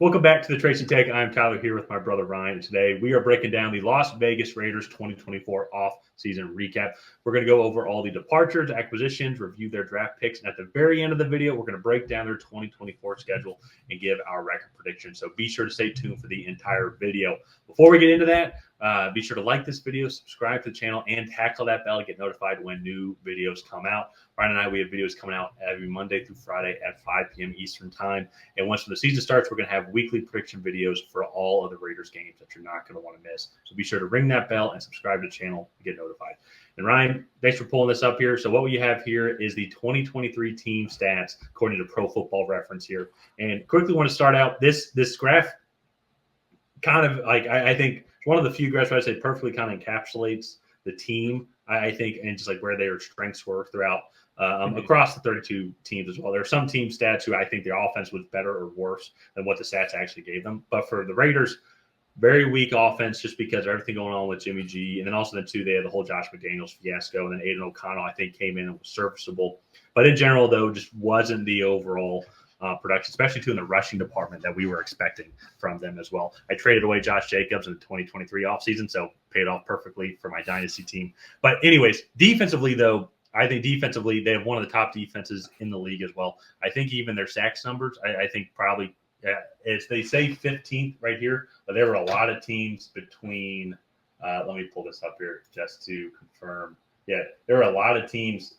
Welcome back to the Tracy Take. I'm Tyler here with my brother Ryan. Today we are breaking down the Las Vegas Raiders 2024 off-season recap. We're going to go over all the departures, acquisitions, review their draft picks, and at the very end of the video, we're going to break down their 2024 schedule and give our record predictions. So be sure to stay tuned for the entire video. Before we get into that, be sure to like this video, subscribe to the channel, and tackle that bell to get notified when new videos come out. Ryan and I, we have videos coming out every Monday through Friday at 5 p.m. Eastern time. And once the season starts, we're going to have weekly prediction videos for all of the Raiders games that you're not going to want to miss. So be sure to ring that bell and subscribe to the channel to get notified. And Ryan, thanks for pulling this up here. So what we have here is the 2023 team stats according to Pro Football Reference here. And quickly want to start out this graph kind of like I think one of the few graphs I'd say perfectly kind of encapsulates the team, I think, and just like where their strengths were throughout across the 32 teams as well. There are some team stats who I think their offense was better or worse than what the stats actually gave them. But for the Raiders, very weak offense just because of everything going on with Jimmy G. And then also then too, they had the whole Josh McDaniels fiasco. And then Aiden O'Connell, I think, came in and was serviceable. But in general, though, just wasn't the overall production, especially too in the rushing department that we were expecting from them as well. I traded away Josh Jacobs in the 2023 offseason, so paid off perfectly for my dynasty team. But anyways, defensively, though, I think defensively, they have one of the top defenses in the league as well. I think even their sacks numbers, I think probably they say 15th right here, but there were a lot of teams between let me pull this up here just to confirm. Yeah, there were a lot of teams.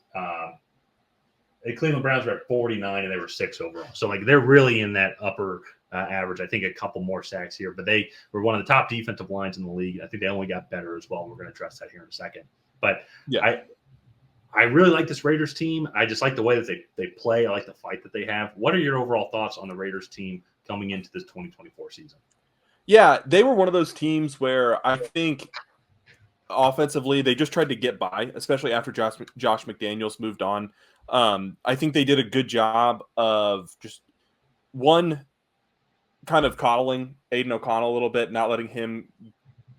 The Cleveland Browns were at 49 and they were 6 overall. So like they're really in that upper average. I think a couple more sacks here, but they were one of the top defensive lines in the league. I think they only got better as well. And we're going to address that here in a second. But yeah. I really like this Raiders team. I just like the way that they play. I like the fight that they have. What are your overall thoughts on the Raiders team coming into this 2024 season? Yeah, they were one of those teams where I think offensively they just tried to get by, especially after Josh McDaniels moved on. I think they did a good job of just one kind of coddling Aiden O'Connell a little bit, not letting him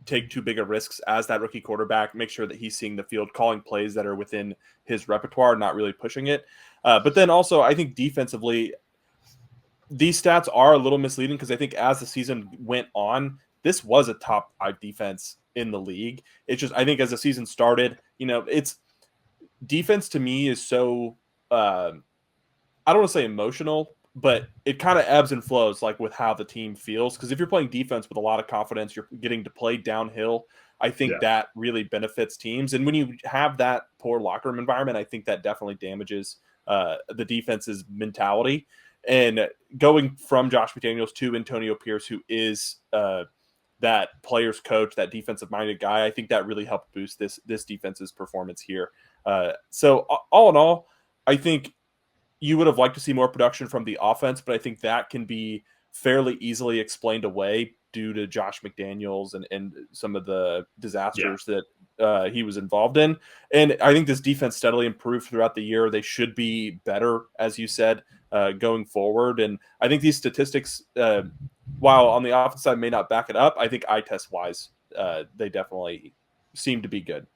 take too big of risks as that rookie quarterback, make sure that he's seeing the field, calling plays that are within his repertoire, not really pushing it. But then also I think defensively, these stats are a little misleading because I think as the season went on, this was a top 5 defense in the league. It's just, I think as the season started, it's defense to me is so, I don't want to say emotional, but it kind of ebbs and flows like with how the team feels. Because if you're playing defense with a lot of confidence, you're getting to play downhill. I think that really benefits teams. And when you have that poor locker room environment, I think that definitely damages the defense's mentality. And going from Josh McDaniels to Antonio Pierce, who is that player's coach, that defensive-minded guy, I think that really helped boost this defense's performance here. So all in all, I think you would have liked to see more production from the offense, but I think that can be fairly easily explained away due to Josh McDaniels and some of the disasters that he was involved in. And I think this defense steadily improved throughout the year. They should be better, as you said, going forward. And I think these statistics, while on the offense side may not back it up, I think eye test wise, they definitely seem to be good.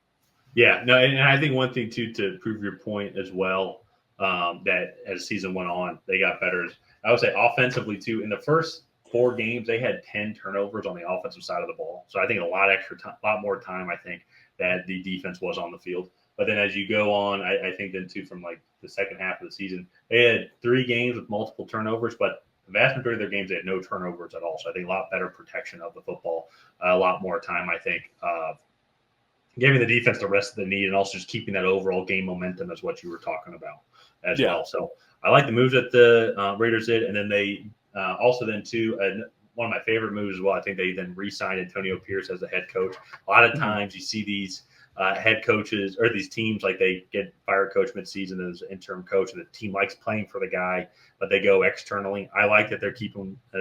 Yeah, no, and I think one thing too to prove your point as well, that as the season went on, they got better. I would say offensively too. In the first 4 games, they had 10 turnovers on the offensive side of the ball. So I think a lot more time. I think that the defense was on the field. But then as you go on, I think then too from like the second half of the season, they had 3 games with multiple turnovers, but the vast majority of their games they had no turnovers at all. So I think a lot better protection of the football, a lot more time. I think giving the defense the rest of the need and also just keeping that overall game momentum is what you were talking about as well. So I like the moves that the Raiders did. And then they also then too, one of my favorite moves as well, I think they then re-signed Antonio Pierce as the head coach. A lot of times you see these head coaches or these teams, like they get fired coach midseason as interim coach and the team likes playing for the guy, but they go externally. I like that they're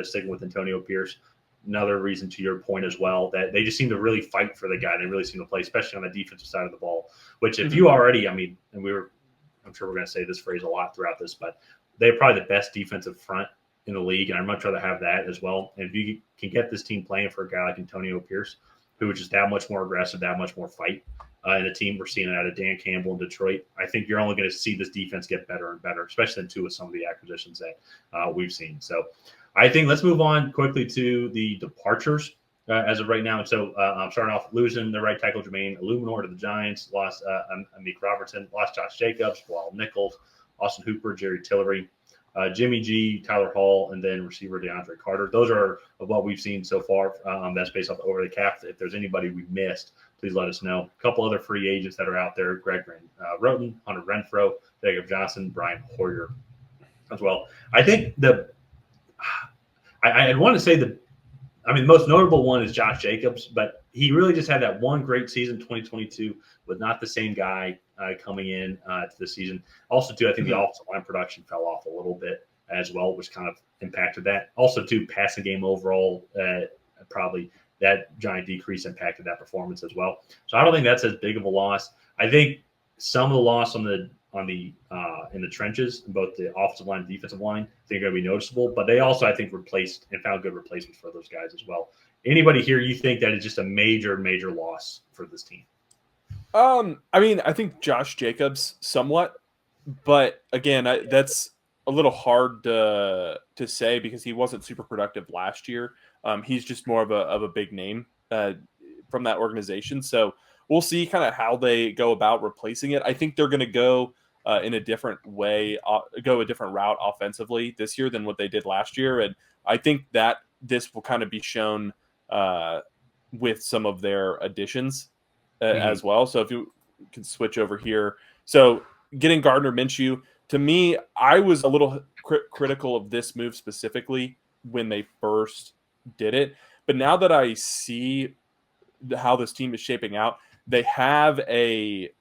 sticking with Antonio Pierce. Another reason to your point as well, that they just seem to really fight for the guy. They really seem to play, especially on the defensive side of the ball, which if you already, I'm sure we're going to say this phrase a lot throughout this, but they're probably the best defensive front in the league. And I'd much rather have that as well. And if you can get this team playing for a guy like Antonio Pierce, who is just that much more aggressive, that much more fight, and the team we're seeing out of Dan Campbell in Detroit. I think you're only going to see this defense get better and better, especially with some of the acquisitions that we've seen. So I think let's move on quickly to the departures as of right now. So I'm starting off losing the right tackle Jermaine Illuminor to the Giants, lost Amik Robertson, lost Josh Jacobs, Bilal Nichols, Austin Hooper, Jerry Tillery, Jimmy G, Tyler Hall, and then receiver DeAndre Carter. Those are what we've seen so far. That's based off the over the cap. If there's anybody we missed, please let us know. A couple other free agents that are out there: Greg Roten, Hunter Renfro, Jacob Johnson, Brian Hoyer as well. I think I want to say the most notable one is Josh Jacobs, but he really just had that one great season, 2022, was not the same guy coming in to the season. Also, too, I think the offensive line production fell off a little bit as well, which kind of impacted that. Also, too, passing game overall, probably that giant decrease impacted that performance as well. So I don't think that's as big of a loss. I think some of the loss in the trenches, both the offensive line and defensive line, I think are going to be noticeable. But they also, I think, replaced and found good replacements for those guys as well. Anybody here you think that is just a major, major loss for this team? I think Josh Jacobs somewhat, but again, that's a little hard to say because he wasn't super productive last year. He's just more of a big name from that organization. So we'll see kind of how they go about replacing it. I think they're going to go in a different way, go a different route offensively this year than what they did last year. And I think that this will kind of be shown with some of their additions as well. So if you can switch over here. So getting Gardner Minshew, to me, I was a little critical of this move specifically when they first did it. But now that I see how this team is shaping out, they have a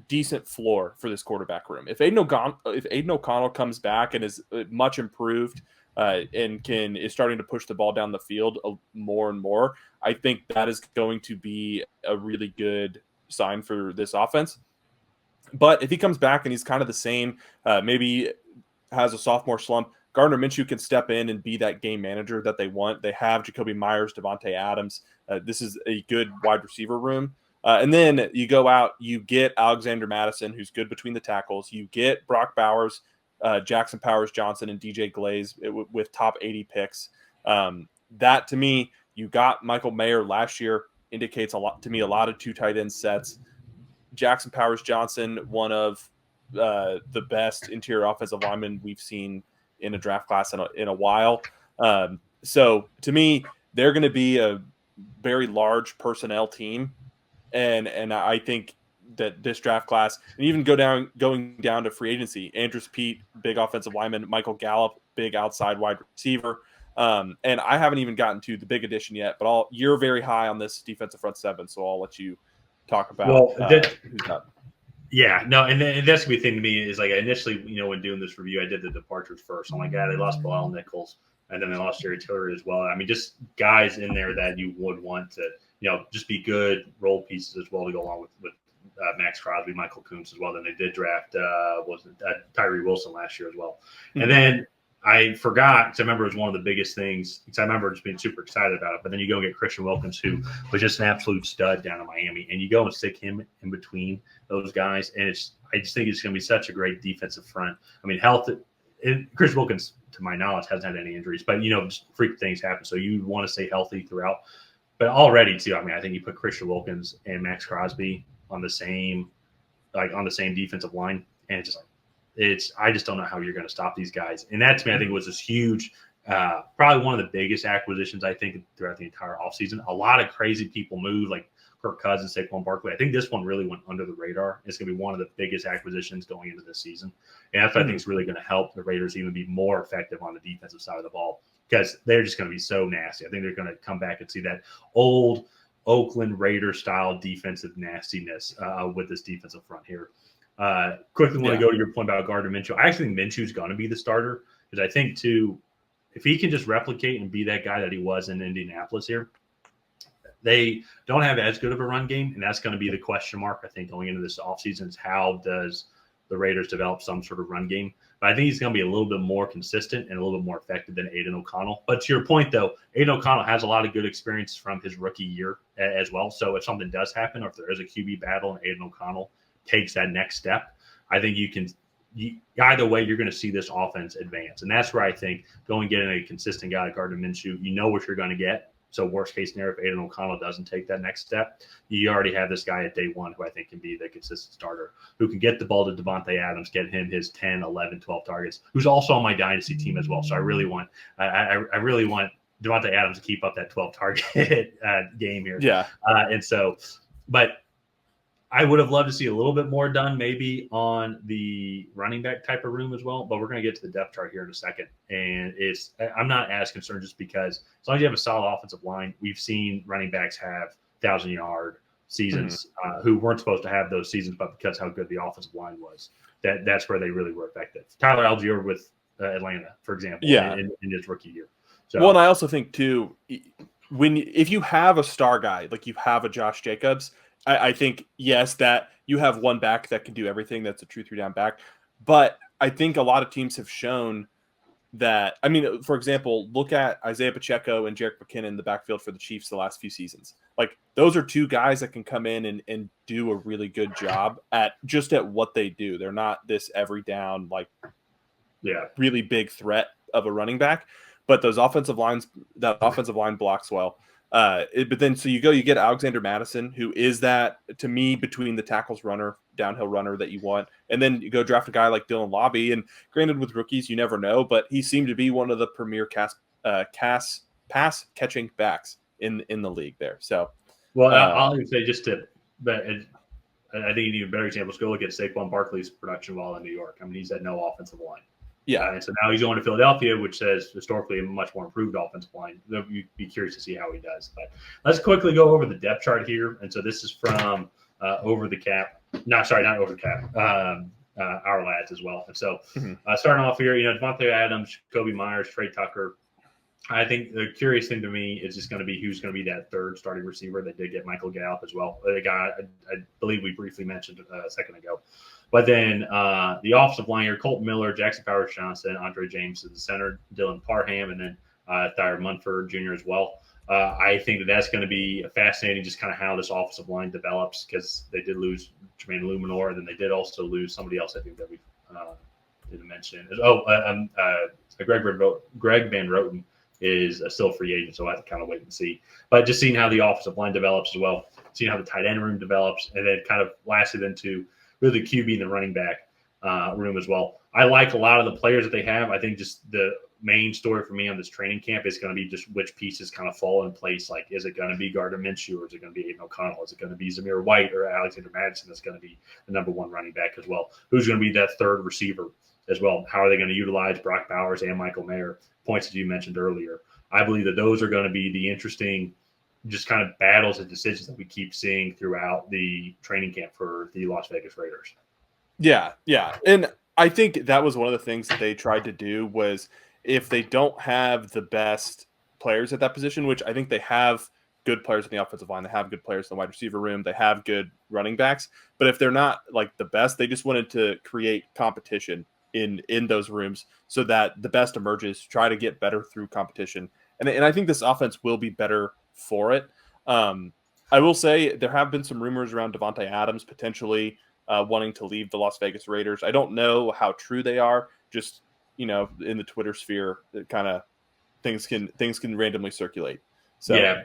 decent floor for this quarterback room. If Aiden O'Connell comes back and is much improved and is starting to push the ball down the field more and more, I think that is going to be a really good sign for this offense. But if he comes back and he's kind of the same, maybe has a sophomore slump, Gardner Minshew can step in and be that game manager that they want. They have Jacoby Myers, Devontae Adams. This is a good wide receiver room. And then you go out, you get Alexander Madison, who's good between the tackles. You get Brock Bowers, Jackson Powers Johnson, and DJ Glaze with top 80 picks. That, to me, you got Michael Mayer last year, indicates a lot of two tight end sets. Jackson Powers Johnson, one of the best interior offensive linemen we've seen in a draft class in a while. So to me, they're going to be a very large personnel team. And I think that this draft class, and even going down to free agency, Andrews Pete, big offensive lineman, Michael Gallup, big outside wide receiver. And I haven't even gotten to the big addition yet, but you're very high on this defensive front seven, so I'll let you talk about who's up. Yeah, no, and that's gonna be the thing to me is like initially, when doing this review, I did the departures first. I'm like, yeah, they lost Bilal Nichols, and then they lost Jerry Tillery as well. I mean, just guys in there that you would want to, just be good role pieces as well to go along with Max Crosby, Michael Kuntz as well. Then they did draft Tyree Wilson last year as well, and then I forgot because I remember it was one of the biggest things because I remember just being super excited about it. But then you go and get Christian Wilkins, who was just an absolute stud down in Miami, and you go and stick him in between those guys, and I just think it's going to be such a great defensive front. I mean, Christian Wilkins, to my knowledge, hasn't had any injuries, but just freak things happen, so you want to stay healthy throughout. But already too, I mean, I think you put Christian Wilkins and Max Crosby on the same defensive line, and it's just like. I just don't know how you're going to stop these guys. And that, to me, I think was this huge, probably one of the biggest acquisitions, I think, throughout the entire offseason. A lot of crazy people moved, like Kirk Cousins, Saquon Barkley. I think this one really went under the radar. It's going to be one of the biggest acquisitions going into this season. And that's what I think is really going to help the Raiders even be more effective on the defensive side of the ball because they're just going to be so nasty. I think they're going to come back and see that old Oakland Raider-style defensive nastiness with this defensive front here. Quickly want to go to your point about Gardner Minshew. I actually think Minshew's going to be the starter because I think too, if he can just replicate and be that guy that he was in Indianapolis here, they don't have as good of a run game, and that's going to be the question mark I think going into this offseason is how does the Raiders develop some sort of run game. But I think he's going to be a little bit more consistent and a little bit more effective than Aiden O'Connell. But to your point, though, Aiden O'Connell has a lot of good experience from his rookie year as well. So if something does happen, or if there is a QB battle and Aiden O'Connell takes that next step, I think either way, you're going to see this offense advance. And that's where I think going getting a consistent guy like Gardner Minshew, you know what you're going to get. So worst case scenario, if Aiden O'Connell doesn't take that next step, you already have this guy at day one who I think can be the consistent starter, who can get the ball to Devontae Adams, get him his 10, 11, 12 targets, who's also on my dynasty team as well. So I really want Devontae Adams to keep up that 12 target game here. Yeah. But I would have loved to see a little bit more done maybe on the running back type of room as well, but we're going to get to the depth chart here in a second. And I'm not as concerned just because as long as you have a solid offensive line, we've seen running backs have 1,000-yard seasons who weren't supposed to have those seasons, but because how good the offensive line was, that's where they really were effective. Tyler Algier with Atlanta, for example, in his rookie year. So, well, and I also think too, if you have a star guy, like you have a Josh Jacobs, I think, yes, that you have one back that can do everything. That's a true 3-down back. But I think a lot of teams have shown that, I mean, for example, look at Isaiah Pacheco and Jerick McKinnon in the backfield for the Chiefs the last few seasons. Like, those are two guys that can come in and do a really good job at what they do. They're not this every down, really big threat of a running back. But that offensive line blocks well. But then so you get Alexander Madison, who is that, to me, between the tackles runner, downhill runner that you want, and then you go draft a guy like Dylan Lobby. And granted, with rookies, you never know, but he seemed to be one of the premier pass catching backs in the league there. So, well, I'll even say but I think you need a better example. Go look at Saquon Barkley's production while in New York. I mean, he's had no offensive line. Yeah. And so now he's going to Philadelphia, which says historically a much more improved offensive line. You'd be curious to see how he does. But let's quickly go over the depth chart here. And so this is from Over the Cap. No, sorry, not Over the Cap. Our lads as well. And so starting off here, Devontae Adams, Kobe Myers, Trey Tucker. I think the curious thing to me is just going to be who's going to be that third starting receiver. They did get Michael Gallup as well. The guy I believe we briefly mentioned a second ago. But then the offensive line here, Colton Miller, Jackson Powers Johnson, Andre James is the center, Dylan Parham, and then Thyre Munford Jr. as well. I think that's going to be fascinating, just kind of how this offensive line develops, because they did lose Jermaine Luminor, and then they did also lose somebody else I think that we didn't mention. Greg Van Roten is a still free agent, so I have to kind of wait and see. But just seeing how the offensive line develops as well, seeing how the tight end room develops, and then kind of lastly then to really the QB and the running back room as well. I like a lot of the players that they have. I think just the main story for me on this training camp is going to be just which pieces kind of fall in place. Like, is it going to be Gardner Minshew, or is it going to be Aiden O'Connell? Is it going to be Zamir White or Alexander Madison that's going to be the number one running back as well? Who's going to be that third receiver as well? How are they going to utilize Brock Bowers and Michael Mayer? Points that you mentioned earlier. I believe that those are going to be the interesting just kind of battles and decisions that we keep seeing throughout the training camp for the Las Vegas Raiders. Yeah. And I think that was one of the things that they tried to do was, if they don't have the best players at that position, which I think they have good players in the offensive line, they have good players in the wide receiver room, they have good running backs, but if they're not like the best, they just wanted to create competition in those rooms so that the best emerges, try to get better through competition. And I think this offense will be better for it. I will say there have been some rumors around Devontae Adams potentially wanting to leave the Las Vegas Raiders. I don't know how true they are. Just, in the Twitter sphere, it kind of things can randomly circulate. So yeah,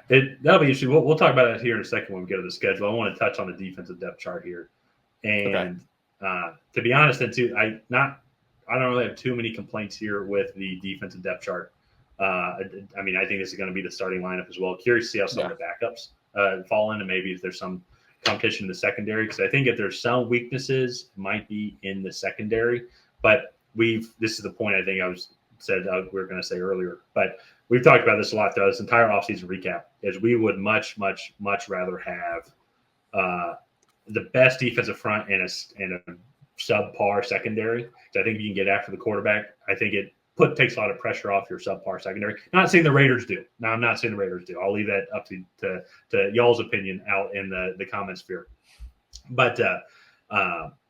that'll be interesting. We'll talk about that here in a second when we get to the schedule. I want to touch on the defensive depth chart here, and to be honest, and too, I don't really have too many complaints here with the defensive depth chart. I mean, I think this is going to be the starting lineup as well. Curious to see how some of the backups fall in, and maybe if there's some competition in the secondary, because I think if there's some weaknesses, it might be in the secondary. But this is the point I think we were going to say earlier, but we've talked about this a lot throughout this entire offseason recap, is we would much, much, much rather have the best defensive front and a subpar secondary. So I think you can get after the quarterback. I think it takes a lot of pressure off your subpar secondary. Not saying the Raiders do. No, I'm not saying the Raiders do. I'll leave that up to y'all's opinion out in the comment sphere. But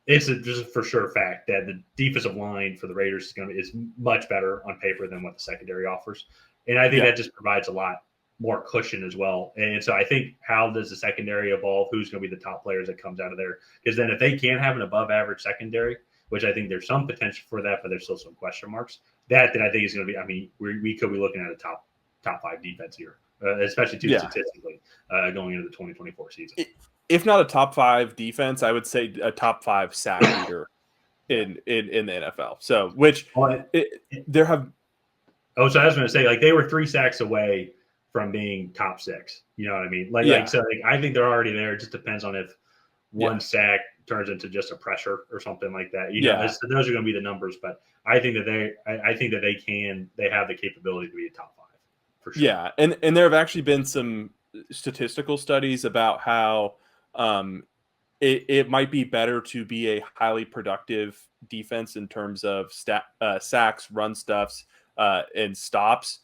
it's just a for sure fact that the defensive line for the Raiders is much better on paper than what the secondary offers, and I think that just provides a lot more cushion as well. And so I think, how does the secondary evolve? Who's going to be the top players that comes out of there? Because then if they can have an above average secondary, which I think there's some potential for that, but there's still some question marks. That then I think is going to be. I mean, we could be looking at a top 5 defense here, especially statistically going into the 2024 season. If not a top 5 defense, I would say a top 5 sack leader in the NFL. So, there have. Oh, so I was going to say, like, they were 3 sacks away from being top 6. You know what I mean? So I think they're already there. It just depends on if one sack turns into just a pressure or something like that. You know, those are going to be the numbers. But I think that they have the capability to be a top 5 for sure. Yeah, and there have actually been some statistical studies about how it might be better to be a highly productive defense in terms of sacks, run stuffs, and stops,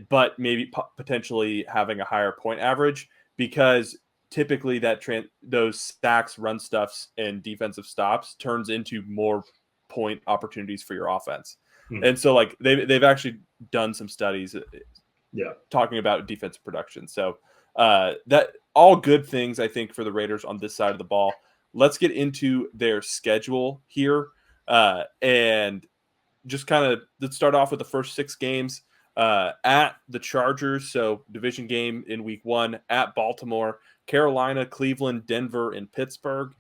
but maybe potentially having a higher point average, because typically those sacks, run stuffs, and defensive stops turns into more point opportunities for your offense. And so, like, they've actually done some studies talking about defensive production. So that all good things, I think, for the Raiders on this side of the ball. Let's get into their schedule here, and just kind of let's start off with the first 6 games at the Chargers. So division game in week 1, at Baltimore, Carolina, Cleveland, Denver, and Pittsburgh.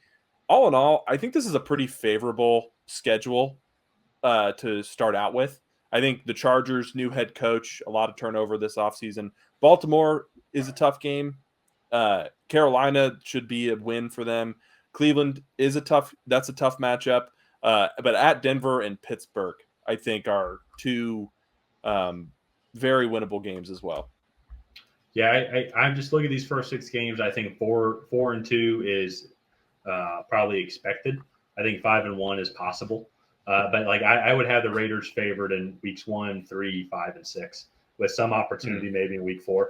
All in all, I think this is a pretty favorable schedule to start out with. I think the Chargers, new head coach, a lot of turnover this offseason. Baltimore is a tough game. Carolina should be a win for them. Cleveland is that's a tough matchup. But at Denver and Pittsburgh, I think, are 2 very winnable games as well. Yeah, I'm just looking at these first 6 games. I think 4-2 is probably expected. I think 5-1 is possible. But like I would have the Raiders favored in weeks 1, 3, 5, and 6, with some opportunity maybe in week 4.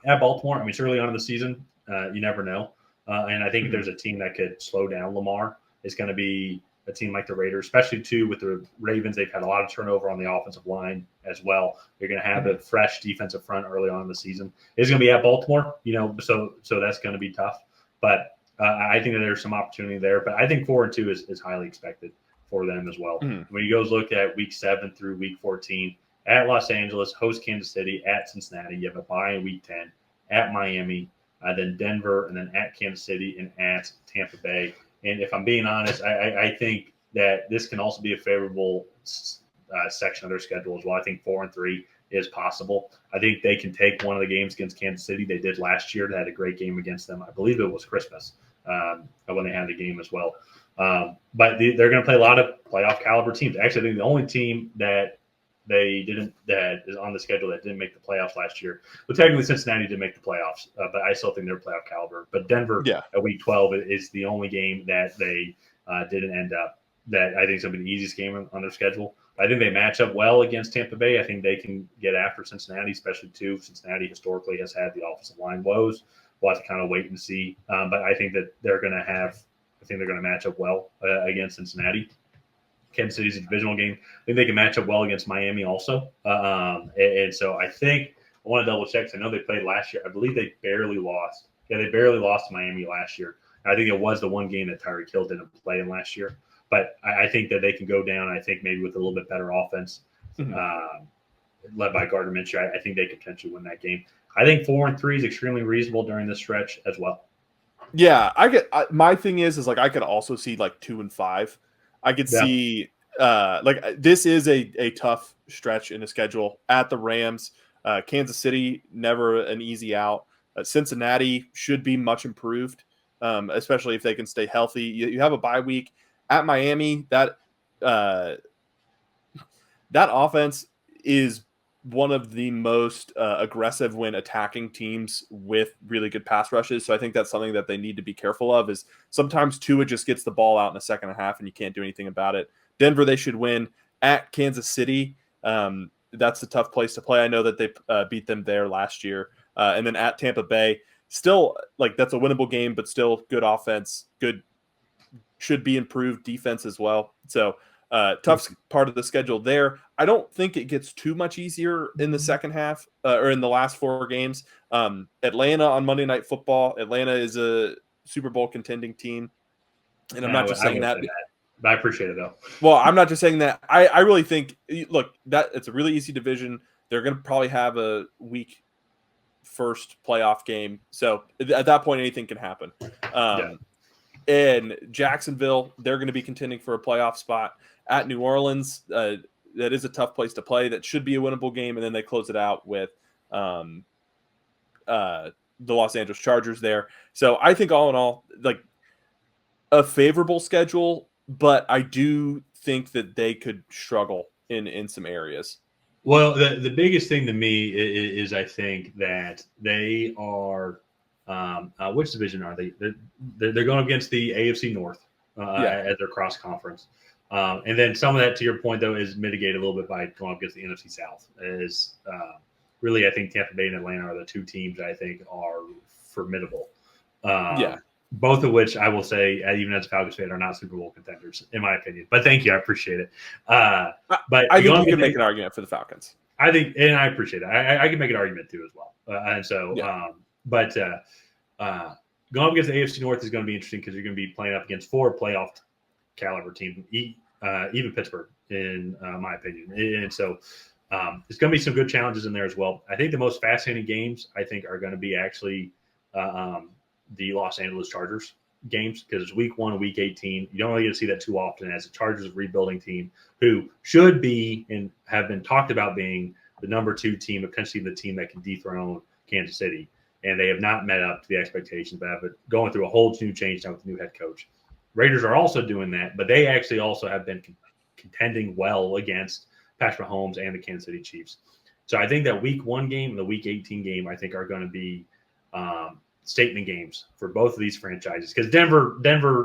At Baltimore, I mean, it's early on in the season. You never know. And I think if there's a team that could slow down Lamar, it's going to be a team like the Raiders, especially too with the Ravens. They've had a lot of turnover on the offensive line as well. They're going to have a fresh defensive front early on in the season. It's going to be at Baltimore, you know, so that's going to be tough. But I think that there's some opportunity there. But I think 4-2 is highly expected for them as well. When you guys look at week 7 through week 14, at Los Angeles, host Kansas City, at Cincinnati, you have a bye in week 10, at Miami, then Denver, and then at Kansas City and at Tampa Bay. And if I'm being honest, I think that this can also be a favorable section of their schedule as well. I think 4-3 is possible. I think they can take one of the games against Kansas City. They did last year. They had a great game against them. I believe it was Christmas when they had the game as well. But they're going to play a lot of playoff caliber teams. Actually, I think the only team that is on the schedule that didn't make the playoffs last year. Well, technically Cincinnati did make the playoffs, but I still think they're playoff caliber. But Denver at week 12 is the only game that they didn't end up. That I think is going to be the easiest game on their schedule. I think they match up well against Tampa Bay. I think they can get after Cincinnati, especially too. Cincinnati historically has had the offensive line woes. We'll have to kind of wait and see. But I think that they're going to match up well against Cincinnati. Kansas City's a divisional game. I think they can match up well against Miami also. And so I think I want to double check. I know they played last year. I believe they barely lost. Yeah, they barely lost to Miami last year. I think it was the one game that Tyreek Hill didn't play in last year. But I think that they can go down. I think maybe with a little bit better offense, led by Gardner Minshew. I think they could potentially win that game. I think 4-3 is extremely reasonable during this stretch as well. Yeah, my thing is like I could also see like 2-5. I could see like this is a tough stretch in the schedule at the Rams. Kansas City, never an easy out. Cincinnati should be much improved, especially if they can stay healthy. You have a bye week at Miami. That offense is one of the most aggressive when attacking teams with really good pass rushes. So I think that's something that they need to be careful of, is sometimes Tua just gets the ball out in the second half and you can't do anything about it. Denver, they should win. At Kansas City, that's a tough place to play. I know that they beat them there last year. And then at Tampa Bay, still like that's a winnable game, but still good offense, good should be improved. Defense as well. So tough part of the schedule there. I don't think it gets too much easier in the second half or in the last 4 games. Atlanta on Monday Night Football. Atlanta is a Super Bowl contending team. And I'm not just saying that. But I appreciate it, though. Well, I'm not just saying that. I really think, look, that it's a really easy division. They're going to probably have a week first playoff game. So at that point, anything can happen. And Jacksonville, they're going to be contending for a playoff spot at New Orleans. That is a tough place to play. That should be a winnable game. And then they close it out with the Los Angeles Chargers there. So I think all in all, like a favorable schedule, but I do think that they could struggle in some areas. Well, the biggest thing to me is I think that they are which division are they? They're going against the AFC North at their cross conference, and then some of that, to your point, though, is mitigated a little bit by going up against the NFC South. Is really, I think Tampa Bay and Atlanta are the 2 teams that I think are formidable. Both of which I will say, even as a Falcons fan, are not Super Bowl contenders, in my opinion. But thank you, I appreciate it. But I think you can make an argument for the Falcons. I think, and I appreciate it. I can make an argument too as well. And so, going up against the AFC North is going to be interesting because you're going to be playing up against 4 playoff caliber teams, even Pittsburgh, in my opinion. And so, there's going to be some good challenges in there as well. I think the most fascinating games I think are going to be actually the Los Angeles Chargers games, because it's week 1 and week 18. You don't really get to see that too often, as the Chargers rebuilding team who should be and have been talked about being the number 2 team, potentially the team that can dethrone Kansas City. And they have not met up to the expectations, but have been going through a whole new change now with the new head coach. Raiders are also doing that, but they actually also have been contending well against Patrick Mahomes and the Kansas City Chiefs. So I think that week 1 game and the week 18 game, I think, are going to be statement games for both of these franchises, because Denver,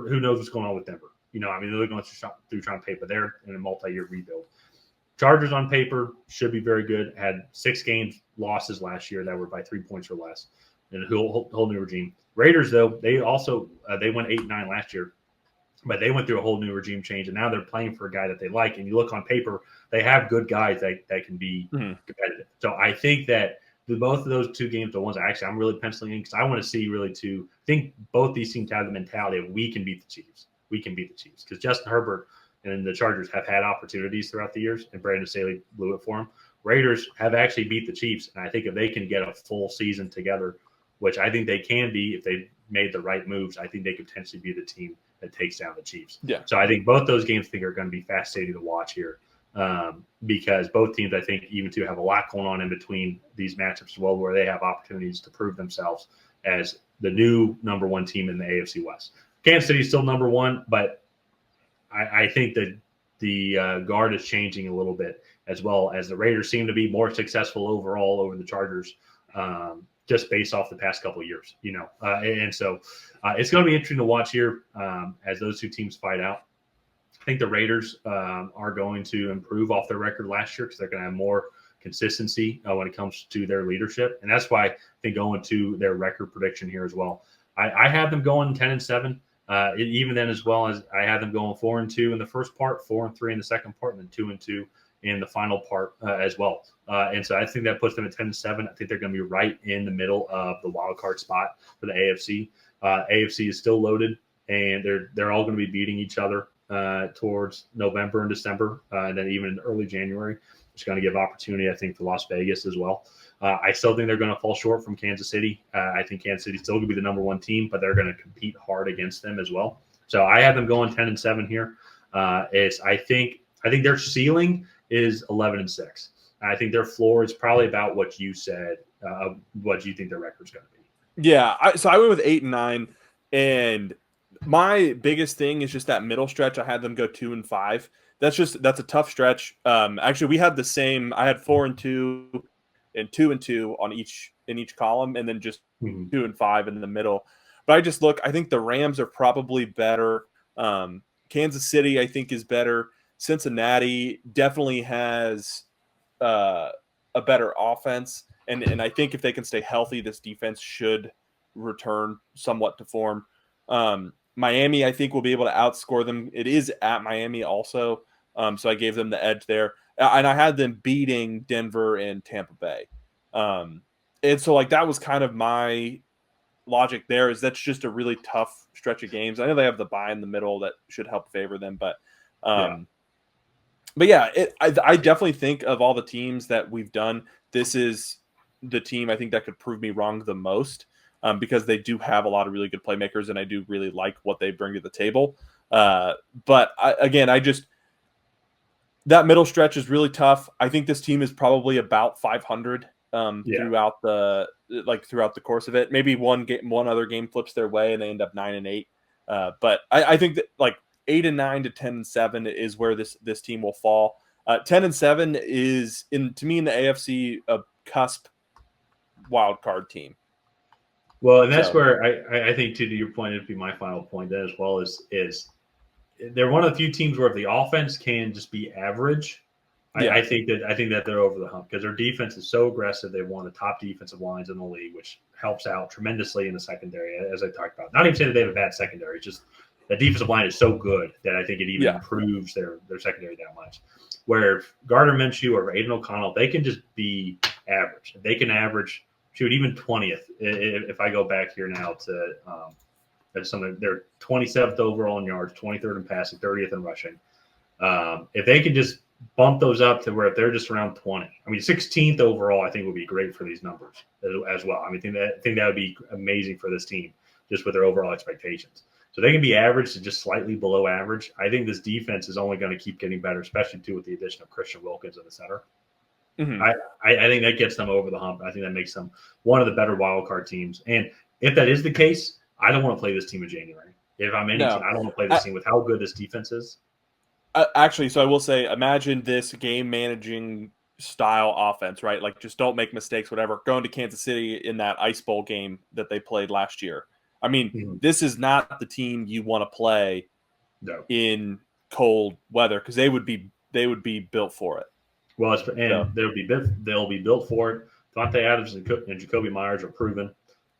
who knows what's going on with Denver? I mean, they're going through trying to paper. They're in a multi-year rebuild. Chargers on paper should be very good. Had 6 games losses last year that were by 3 points or less, and a whole new regime. Raiders, though, they also they went 8-9 last year, but they went through a whole new regime change, and now they're playing for a guy that they like. And you look on paper, they have good guys that can be competitive. So I think that both of those 2 games, the ones I'm really penciling in, because I want to see really I think both these teams have the mentality of we can beat the Chiefs. We can beat the Chiefs, because Justin Herbert and the Chargers have had opportunities throughout the years, and Brandon Staley blew it for them. Raiders have actually beat the Chiefs, and I think if they can get a full season together, which I think they can be if they made the right moves, I think they could potentially be the team that takes down the Chiefs. Yeah. So I think both those games are going to be fascinating to watch here, because both teams, I think, even to have a lot going on in between these matchups as well, where they have opportunities to prove themselves as the new number 1 team in the AFC West. Kansas City is still number 1, but I think that the guard is changing a little bit, as well as the Raiders seem to be more successful overall over the Chargers, just based off the past couple of years, and so it's going to be interesting to watch here as those 2 teams fight out. I think the Raiders are going to improve off their record last year, because they're going to have more consistency when it comes to their leadership, and that's why I think going to their record prediction here as well. I have them going 10-7. Even then, as well as I had them going 4-2 in the first part, 4-3 in the second part, and then 2-2 in the final part as well. And so I think that puts them at 10-7. I think they're going to be right in the middle of the wild card spot for the AFC. AFC is still loaded, and they're all going to be beating each other towards November and December, and then even in early January. It's going to give opportunity, I think, for Las Vegas as well. I still think they're going to fall short from Kansas City. I think Kansas City still going to be the number 1 team, but they're going to compete hard against them as well. So I have them going 10-7 here. I think their ceiling is 11-6. I think their floor is probably about what you said. What you think their record's going to be? Yeah, so I went with 8-9, and my biggest thing is just that middle stretch. I had them go 2-5. That's a tough stretch. Actually, we had the same. I had 4-2 and 2-2 in each column, and then just 2-5 in the middle. But I think the Rams are probably better. Kansas City, I think, is better. Cincinnati definitely has a better offense, and I think if they can stay healthy, this defense should return somewhat to form. Miami, I think, will be able to outscore them. It is at Miami also, so I gave them the edge there. And I had them beating Denver and Tampa Bay. And so, like, that was kind of my logic there, is that's just a really tough stretch of games. I know they have the bye in the middle that should help favor them, but Yeah. yeah, I definitely think of all the teams that we've done, this is the team I think that could prove me wrong the most, because they do have a lot of really good playmakers, and I do really like what they bring to the table. But I just that middle stretch is really tough. I think this team is probably about 500 throughout the course of it. Maybe one other game flips their way and they end up 9-8. But I think that like 8-9 to 10-7 is where this team will fall. 10-7 is to me in the AFC a cusp wild card team. Well, and that's where I think, to your point, it'd be my final point as well, is they're one of the few teams where if the offense can just be average, I think that they're over the hump, because their defense is so aggressive. They've one of the top defensive lines in the league, which helps out tremendously in the secondary, as I talked about. Not even saying that they have a bad secondary, it's just the defensive line is so good that I think it even improves their secondary that much. Where Gardner Minshew or Aiden O'Connell, they can just be average. They can average, even 20th. If I go back here now to something, they're 27th overall in yards, 23rd in passing, 30th in rushing. If they can just bump those up to where if they're just around 20, 16th overall, I think would be great for these numbers as well. I think that would be amazing for this team, just with their overall expectations. So they can be average to just slightly below average. I think this defense is only going to keep getting better, especially too with the addition of Christian Wilkins in the center. Mm-hmm. I think that gets them over the hump. I think that makes them one of the better wild card teams. And if that is the case, I don't want to play this team in January. If I'm any team, I don't want to play this team with how good this defense is. Actually, so I will say, imagine this game managing style offense, right? Like, just don't make mistakes, whatever. Going to Kansas City in that Ice Bowl game that they played last year. This is not the team you want to play in cold weather, because they would be built for it. Well, they'll be built for it. Devontae Adams and Jacoby Myers are proven.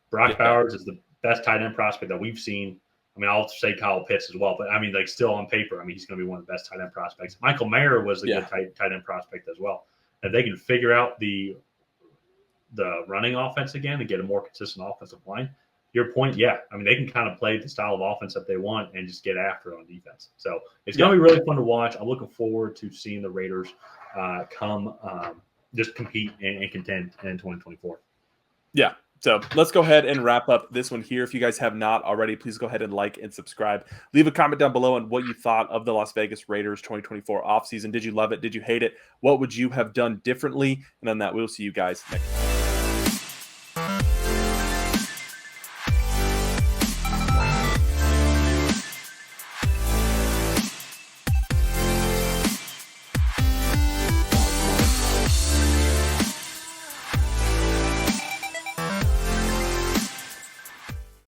Brock Bowers is the best tight end prospect that we've seen. I'll say Kyle Pitts as well, but still on paper, he's going to be one of the best tight end prospects. Michael Mayer was a good tight end prospect as well. If they can figure out the running offense again and get a more consistent offensive line, your point, they can kind of play the style of offense that they want and just get after it on defense. So it's going to be really fun to watch. I'm looking forward to seeing the Raiders just compete and contend in 2024. Yeah. So let's go ahead and wrap up this one here. If you guys have not already, please go ahead and like and subscribe. Leave a comment down below on what you thought of the Las Vegas Raiders 2024 offseason. Did you love it? Did you hate it? What would you have done differently? And on that, we'll see you guys next time.